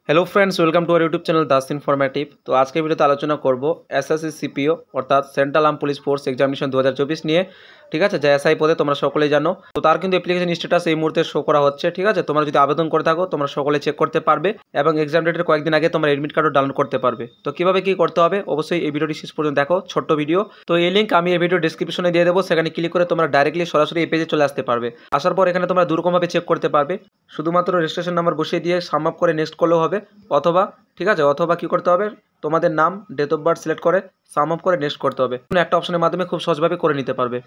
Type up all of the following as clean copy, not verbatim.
Hello friends, welcome to our YouTube channel Das informative. তো আজকে ভিডিওতে আলোচনা করব এসএসসি সিপিও অর্থাৎ central arm police force examination 2024 নিয়ে। ঠিক আছে, যা এসআই পদে তোমরা সকলেই জানো। তো তার কিন্তু অ্যাপ্লিকেশন স্ট্যাটাস এই মুহূর্তে শো করা হচ্ছে। ঠিক আছে, তোমরা যদি আবেদন করে থাকো তোমরা সকলে চেক করতে পারবে এবং এক্সাম ডেটের কয়েকদিন আগে তোমরা এডমিট কার্ডও ডাউনলোড করতে পারবে। তো কিভাবে কি করতে হবে অবশ্যই এই ভিডিওটি শেষ পর্যন্ত দেখো, ছোট্ট ভিডিও। তো এই লিঙ্ক আমি এই ভিডিও ডেসক্রিপশনে দিয়ে দেবো, সেখানে ক্লিক করে তোমরা ডাইরেক্টলি সরাসরি এই পেজে চলে আসতে পারবে। আসার পর এখানে তোমরা দুরকমভাবে চেক করতে পারবে, শুধুমাত্র রেজিস্ট্রেশন নাম্বার বসিয়ে দিয়ে সাম আপ করে নেক্সট করলেও হবে, অথবা ঠিক আছে অথবা কি করতে হবে, তোমাদের নাম ডেট অফ বার্থ সিলেক্ট করে সাম আপ করে নেক্সট করতে হবে। একটা অপশনের মাধ্যমে খুব সহজভাবে করে নিতে পারবে।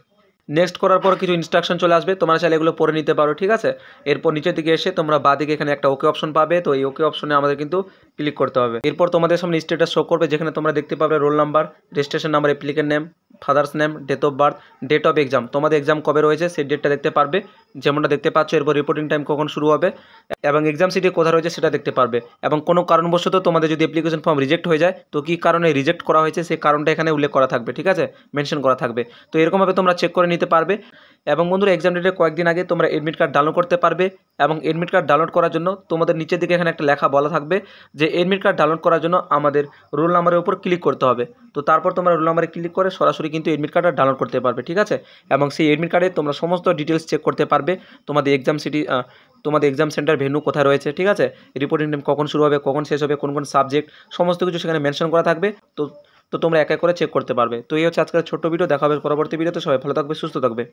নেক্সট করার পর কিছু ইনস্ট্রাকশন চলে আসবে, তোমরা চাইলে এগুলো পড়ে নিতে পারো। ঠিক আছে, এরপর নিচের দিকে এসে তোমরা বাঁদিকে এখানে একটা ওকে অপশন পাবে। তো এই ওকে অপশনে আমাদের কিন্তু ক্লিক করতে হবে। এরপর তোমাদের সামনে স্ট্যাটাস শো করবে, যেখানে তোমরা দেখতে পাবে roll number, registration number, applicant name, father's name, date of birth, date of exam, তোমাদের এক্সাম কবে রয়েছে সেই ডেটটা দেখতে পারবে, যেমনটা দেখতে পাচ্ছ। এরপর রিপোর্টিং টাইম কখন শুরু হবে এবং এক্সাম সিটি কোথায় রয়েছে সেটা দেখতে পারবে। এবং কোনো কারণবশত তোমাদের যদি অ্যাপ্লিকেশন ফর্ম রিজেক্ট হয়ে যায়, তো কী কারণে রিজেক্ট করা হয়েছে সেই কারণটা এখানে উল্লেখ করা থাকবে। ঠিক আছে, মেনশন করা থাকবে। তো এরকমভাবে তোমরা চেক করে নিতে পারবে। এবং বন্ধুরা, এক্সাম ডেটের কয়েকদিন আগে তোমরা এডমিট কার্ড ডাউনলোড করতে পারবে। এবং এডমিট কার্ড ডাউনলোড করার জন্য তোমাদের নিচের দিকে এখানে একটা লেখা বলা থাকবে যে এডমিট কার্ড ডাউনলোড করার জন্য আমাদের রোল নাম্বারের উপর ক্লিক করতে হবে। তো তারপর তোমরা রোল নাম্বারে ক্লিক করে সরাসরি কিন্তু এডমিট কার্ডটা ডাউনলোড করতে পারবে। ঠিক আছে, এবং সেই এডমিট কার্ডে তোমরা সমস্ত ডিটেলস চেক করতে পারবে, তোমাদের এক্সাম সিটি, তোমাদের এক্সাম সেন্টার ভেন্যু কোথায় রয়েছে। ঠিক আছে, রিপোর্টিং টাইম কখন শুরু হবে, কখন শেষ হবে, কোন কোন সাবজেক্ট, সমস্ত কিছু সেখানে মেনশন করা থাকবে। তো তো তোমরা এক এক করে চেক করতে পারবে। তো এই হচ্ছে আজকের ছোট্ট ভিডিও, দেখা হবে পরবর্তী ভিডিওতে। সবাই ভালো থাকবে, সুস্থ থাকবে।